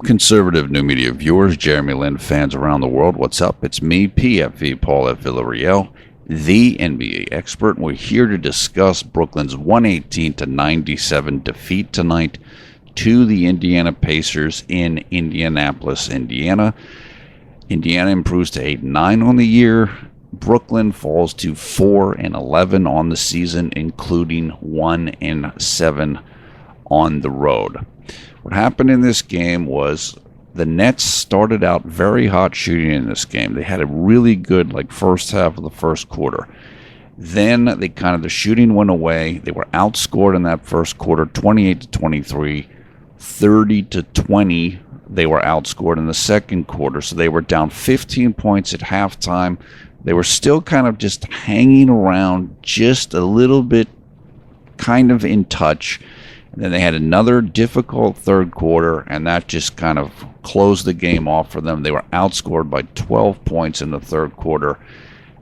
Conservative new media viewers, JLin fans around the world, what's up? It's me, PFV Paul F. Villarreal, the NBA expert, and we're here to discuss Brooklyn's 118-97 defeat tonight to the Indiana Pacers in Indianapolis, Indiana. Indiana improves to 8-9 on the year. Brooklyn falls to 4-11 on the season, including 1-7 on the road. What happened in this game was the Nets started out very hot shooting in this game. They had a really good first half of the first quarter. Then the shooting went away. They were outscored in that first quarter 28-23, 30-20. They were outscored in the second quarter. So they were down 15 points at halftime. They were still kind of just hanging around just a little bit kind of in touch. And then they had another difficult third quarter, and that just kind of closed the game off for them. They were outscored by 12 points in the third quarter,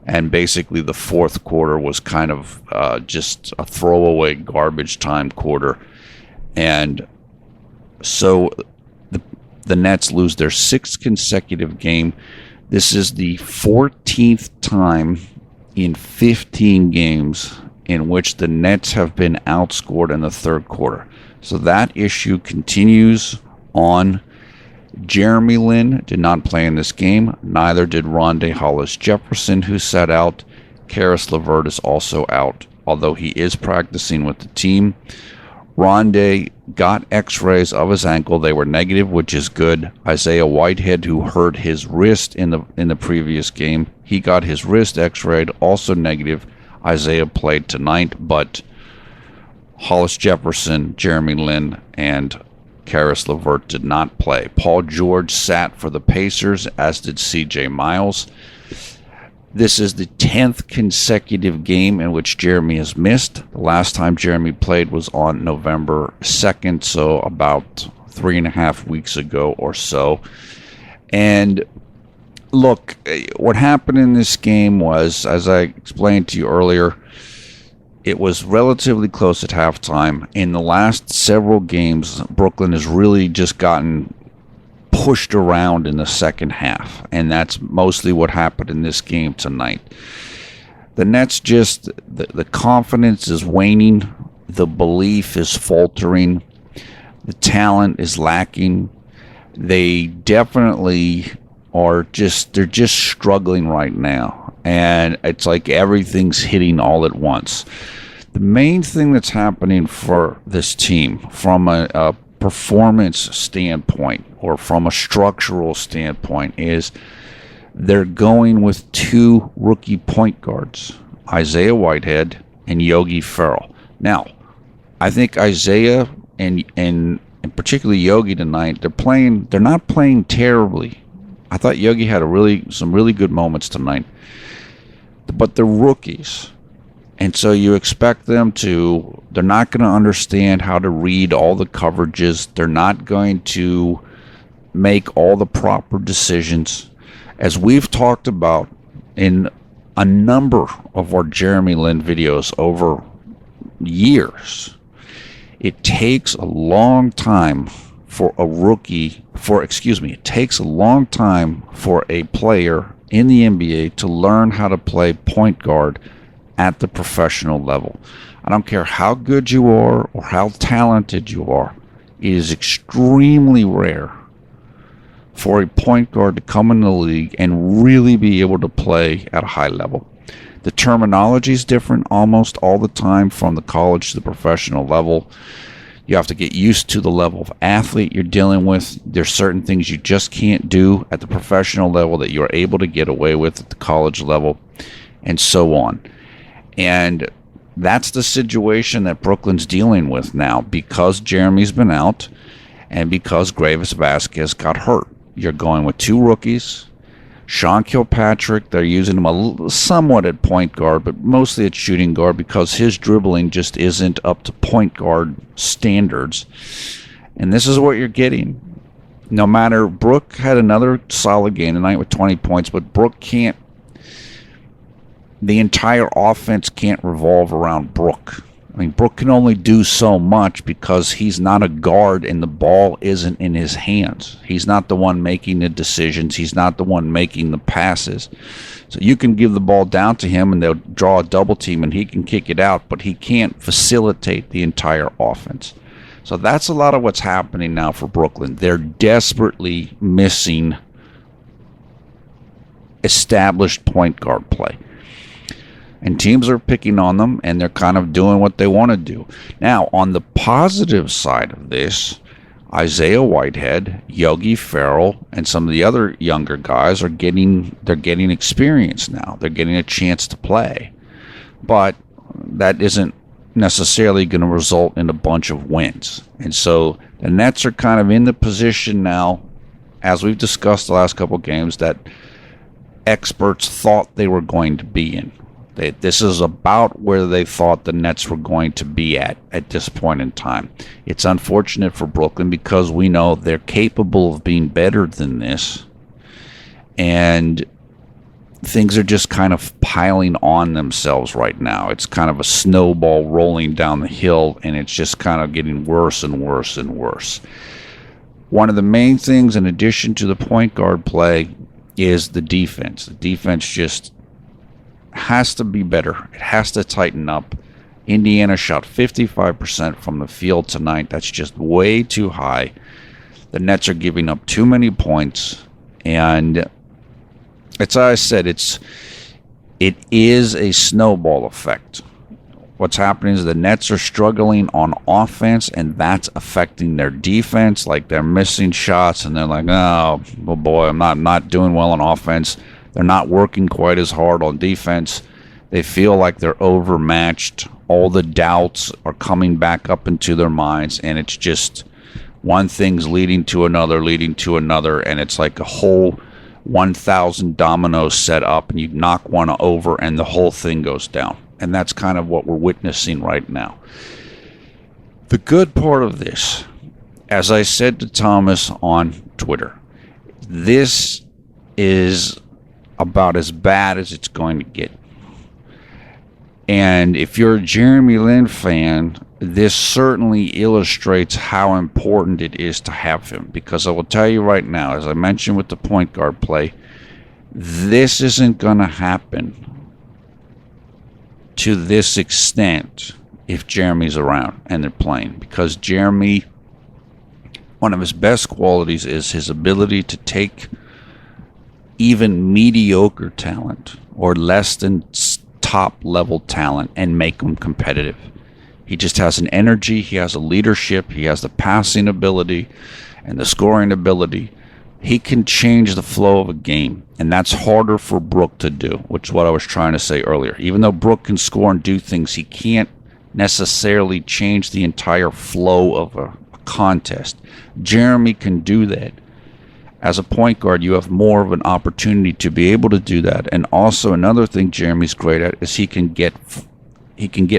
and basically the fourth quarter was kind of just a throwaway garbage time quarter. And so the Nets lose their sixth consecutive game. This is the 14th time in 15 games in which the Nets have been outscored in the third quarter. So that issue continues on. JLin did not play in this game. Neither did Rondae Hollis-Jefferson, who sat out. Caris LeVert is also out, although he is practicing with the team. Rondae got x-rays of his ankle. They were negative, which is good. Isaiah Whitehead, who hurt his wrist in the previous game, he got his wrist x-rayed, also negative. Isaiah played tonight, but Hollis-Jefferson, JLin, and Caris LeVert did not play. Paul George sat for the Pacers, as did C.J. Miles. This is the 10th consecutive game in which Jeremy has missed. The last time Jeremy played was on November 2nd, so about 3.5 weeks ago or so. And look, what happened in this game was, as I explained to you earlier, it was relatively close at halftime. In the last several games, Brooklyn has really just gotten pushed around in the second half, and that's mostly what happened in this game tonight. The Nets just, the confidence is waning, the belief is faltering, the talent is lacking. They definitely they're just struggling right now, and it's like everything's hitting all at once. The main thing that's happening for this team from a performance standpoint or from a structural standpoint is they're going with two rookie point guards, Isaiah Whitehead and Yogi Ferrell. Now, I think Isaiah and particularly Yogi tonight, they're not playing terribly. I thought Yogi had some really good moments tonight, but they're rookies, and so you expect them to. They're not going to understand how to read all the coverages. They're not going to make all the proper decisions, as we've talked about in a number of our JLin videos over years. It takes a long time for a rookie, it takes a long time for a player in the NBA to learn how to play point guard at the professional level. I don't care how good you are or how talented you are. It is extremely rare for a point guard to come in the league and really be able to play at a high level. The terminology is different almost all the time from the college to the professional level. You have to get used to the level of athlete you're dealing with. There's certain things you just can't do at the professional level that you're able to get away with at the college level, and so on. And that's the situation that Brooklyn's dealing with now because Jeremy's been out and because Gravis Vasquez got hurt. You're going with two rookies. Sean Kilpatrick, they're using him somewhat at point guard, but mostly at shooting guard because his dribbling just isn't up to point guard standards. And this is what you're getting. No matter, Brook had another solid game tonight with 20 points, but Brook the entire offense can't revolve around Brook. I mean, Brook can only do so much because he's not a guard and the ball isn't in his hands. He's not the one making the decisions. He's not the one making the passes. So you can give the ball down to him and they'll draw a double team and he can kick it out, but he can't facilitate the entire offense. So that's a lot of what's happening now for Brooklyn. They're desperately missing established point guard play. And teams are picking on them, and they're kind of doing what they want to do. Now, on the positive side of this, Isaiah Whitehead, Yogi Ferrell, and some of the other younger guys are getting experience now. They're getting a chance to play. But that isn't necessarily going to result in a bunch of wins. And so the Nets are kind of in the position now, as we've discussed the last couple of games, that experts thought they were going to be in. This is about where they thought the Nets were going to be at this point in time. It's unfortunate for Brooklyn because we know they're capable of being better than this. And things are just kind of piling on themselves right now. It's kind of a snowball rolling down the hill, and it's just kind of getting worse and worse and worse. One of the main things, in addition to the point guard play, is the defense. The defense just has to be better. It has to tighten up. Indiana shot 55% from the field tonight. That's just way too high. The Nets are giving up too many points, and it's, as I said, it is a snowball effect. What's happening is the Nets are struggling on offense, and that's affecting their defense. Like, they're missing shots, and they're like, oh boy, I'm not doing well on offense. They're not working quite as hard on defense. They feel like they're overmatched. All the doubts are coming back up into their minds, and it's just one thing's leading to another, and it's like a whole 1,000 dominoes set up, and you knock one over, and the whole thing goes down. And that's kind of what we're witnessing right now. The good part of this, as I said to Thomas on Twitter, this is about as bad as it's going to get. And if you're a JLin fan, this certainly illustrates how important it is to have him. Because I will tell you right now, as I mentioned with the point guard play, this isn't going to happen to this extent if Jeremy's around and they're playing. Because Jeremy, one of his best qualities is his ability to take even mediocre talent or less than top level talent and make them competitive. He just has an energy, he has a leadership, he has the passing ability and the scoring ability. He can change the flow of a game, and that's harder for Brook to do, which is what I was trying to say earlier. Even though Brook can score and do things, he can't necessarily change the entire flow of a contest. Jeremy can do that. As a point guard, you have more of an opportunity to be able to do that. And also another thing Jeremy's great at is he can get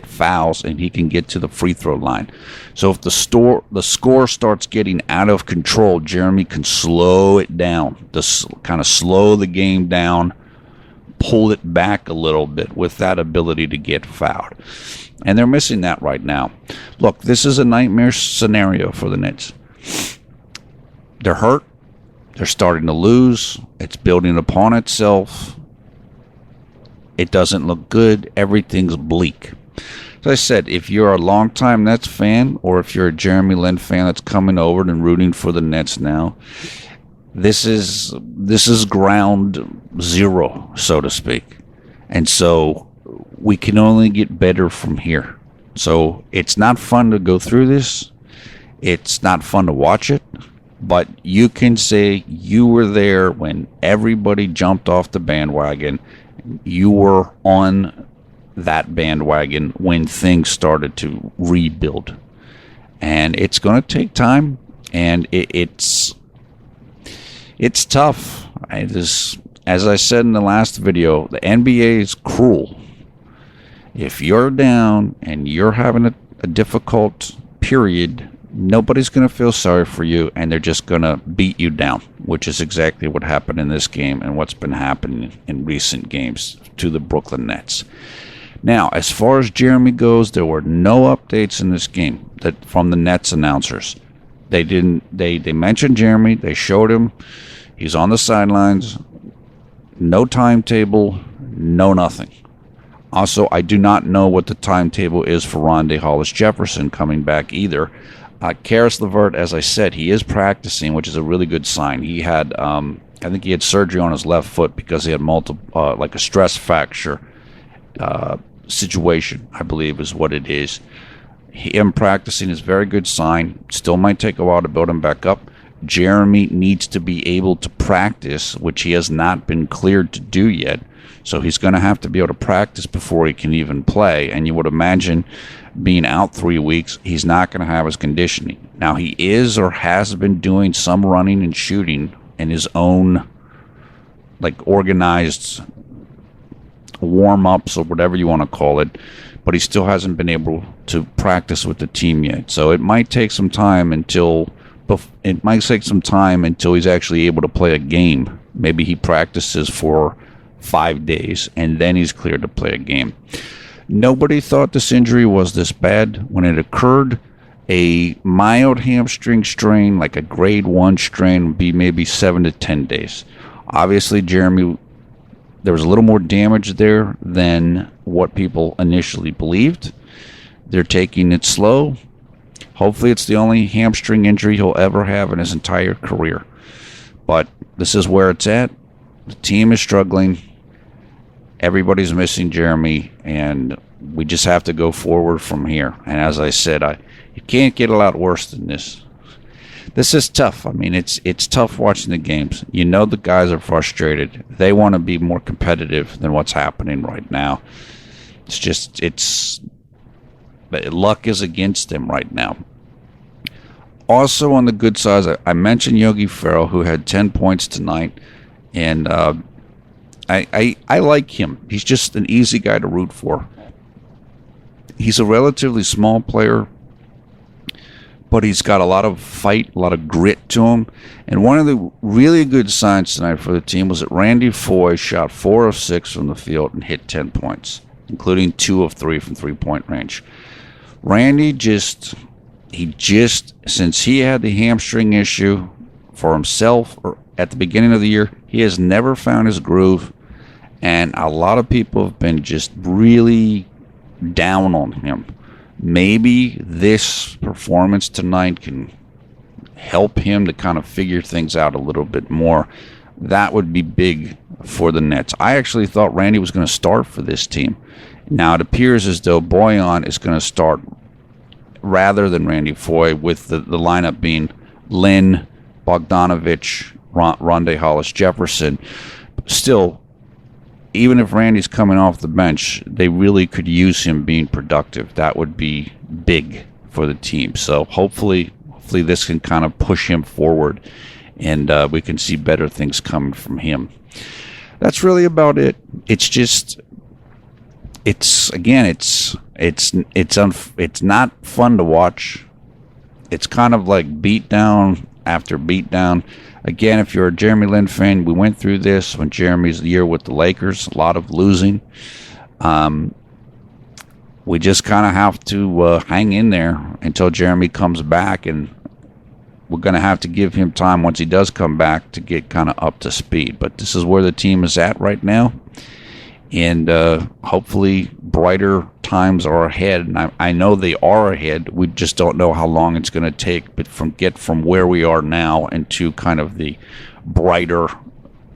fouls and he can get to the free throw line. So if the score starts getting out of control, Jeremy can slow it down, just kind of slow the game down, pull it back a little bit with that ability to get fouled. And they're missing that right now. Look, this is a nightmare scenario for the Nets. They're hurt. They're starting to lose. It's building upon itself. It doesn't look good. Everything's bleak. As I said, if you're a longtime Nets fan, or if you're a JLin fan that's coming over and rooting for the Nets now, this is ground zero, so to speak. And so we can only get better from here. So it's not fun to go through this. It's not fun to watch it. But you can say you were there when everybody jumped off the bandwagon. You were on that bandwagon when things started to rebuild. And it's going to take time, and it's tough. As I said in the last video, the NBA is cruel. If you're down and you're having a difficult period, nobody's going to feel sorry for you, and they're just going to beat you down, which is exactly what happened in this game and what's been happening in recent games to the Brooklyn Nets. Now, as far as Jeremy goes, there were no updates in this game that from the Nets announcers. They didn't. They mentioned Jeremy. They showed him. He's on the sidelines. No timetable. No nothing. Also, I do not know what the timetable is for Rondé Hollis-Jefferson coming back either. Caris LeVert, as I said, he is practicing, which is a really good sign. He had, I think he had surgery on his left foot because he had multiple, like a stress fracture situation, I believe is what it is. Him practicing is a very good sign. Still might take a while to build him back up. Jeremy needs to be able to practice, which he has not been cleared to do yet. So he's going to have to be able to practice before he can even play. And you would imagine being out 3 weeks, he's not going to have his conditioning. Now, he is or has been doing some running and shooting in his own, like, organized warm-ups or whatever you want to call it. But he still hasn't been able to practice with the team yet. So it might take some time until he's actually able to play a game. Maybe he practices for 5 days and then he's cleared to play a game. Nobody thought this injury was this bad. When it occurred, a mild hamstring strain, like a grade 1 strain, would be maybe 7 to 10 days. Obviously, Jeremy, there was a little more damage there than what people initially believed. They're taking it slow. Hopefully it's the only hamstring injury he'll ever have in his entire career. But this is where it's at. The team is struggling. Everybody's missing Jeremy, and we just have to go forward from here. And as I said, it can't get a lot worse than this. This is tough. I mean, it's tough watching the games. You know the guys are frustrated. They want to be more competitive than what's happening right now. But luck is against them right now. Also on the good side, I mentioned Yogi Ferrell, who had 10 points tonight, and I like him. He's just an easy guy to root for. He's a relatively small player, but he's got a lot of fight, a lot of grit to him. And one of the really good signs tonight for the team was that Randy Foye shot 4 of 6 from the field and hit 10 points, including 2 of 3 from three-point range. Randy since he had the hamstring issue for himself or at the beginning of the year, he has never found his groove, and a lot of people have been just really down on him. Maybe this performance tonight can help him to kind of figure things out a little bit more. That would be big for the Nets. I actually thought Randy was going to start for this team. Now it appears as though Bojan is going to start rather than Randy Foye, with the lineup being Lin, Bogdanovich, Rondé Hollis-Jefferson. Still, even if Randy's coming off the bench, they really could use him being productive. That would be big for the team. So hopefully this can kind of push him forward, and we can see better things coming from him. That's really about it. It's not fun to watch. It's kind of like beatdown after beatdown. Again, if you're a Jeremy Lin fan, we went through this when Jeremy's year with the Lakers, a lot of losing. We just kind of have to hang in there until Jeremy comes back, and we're going to have to give him time once he does come back to get kind of up to speed. But this is where the team is at right now, and hopefully brighter times are ahead. And I know they are ahead. We just don't know how long it's going to take, but from where we are now into kind of the brighter,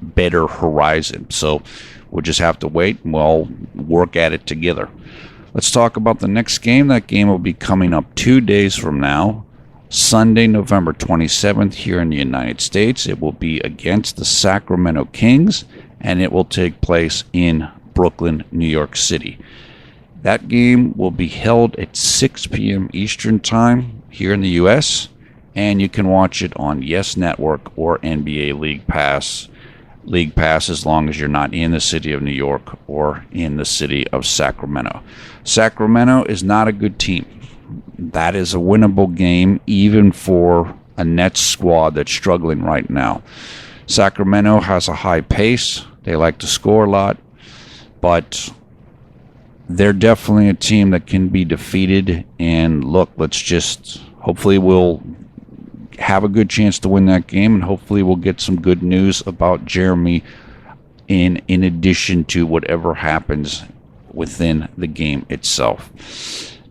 better horizon. So we'll just have to wait, and we'll work at it together. Let's talk about the next game. That game will be coming up 2 days from now, Sunday, November 27th, here in the United States. It will be against the Sacramento Kings, and it will take place in Brooklyn, New York City. That game will be held at 6 p.m. Eastern Time here in the U.S., and you can watch it on Yes Network or NBA League Pass as long as you're not in the city of New York or in the city of Sacramento. Sacramento is not a good team. That is a winnable game even for a Nets squad that's struggling right now. Sacramento has a high pace. They like to score a lot, but they're definitely a team that can be defeated. And look, hopefully we'll have a good chance to win that game, and hopefully we'll get some good news about Jeremy in addition to whatever happens within the game itself.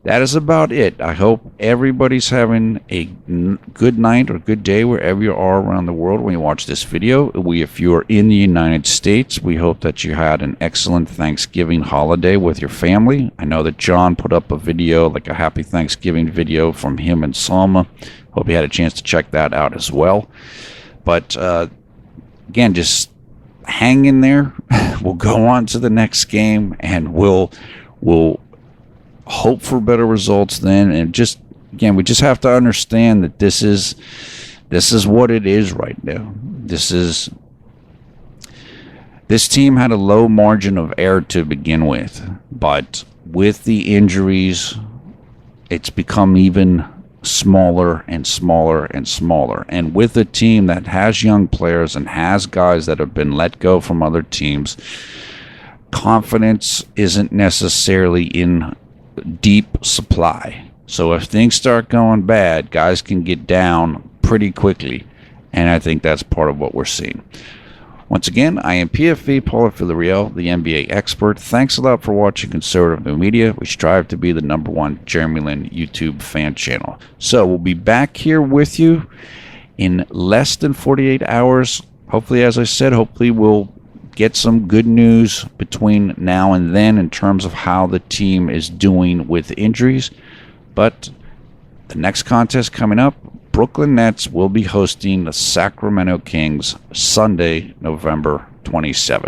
That is about it. I hope everybody's having a good night or good day wherever you are around the world when you watch this video. If you are in the United States, we hope that you had an excellent Thanksgiving holiday with your family. I know that John put up a video, like a happy Thanksgiving video from him and Salma. Hope you had a chance to check that out as well. But again, just hang in there. We'll go on to the next game, and we'll hope for better results then. And we just have to understand that this is what it is right now. This team had a low margin of error to begin with, but with the injuries, it's become even smaller and smaller and smaller. And with a team that has young players and has guys that have been let go from other teams, confidence isn't necessarily in deep supply. So if things start going bad, guys can get down pretty quickly, and I think that's part of what we're seeing. Once again, I am PFV Paulo Villarreal, the NBA expert. Thanks a lot for watching Conservative New Media. We strive to be the #1 JLin YouTube fan channel. So we'll be back here with you in less than 48 hours. Hopefully, as I said, we'll get some good news between now and then in terms of how the team is doing with injuries. But the next contest coming up, Brooklyn Nets will be hosting the Sacramento Kings Sunday, November 27th.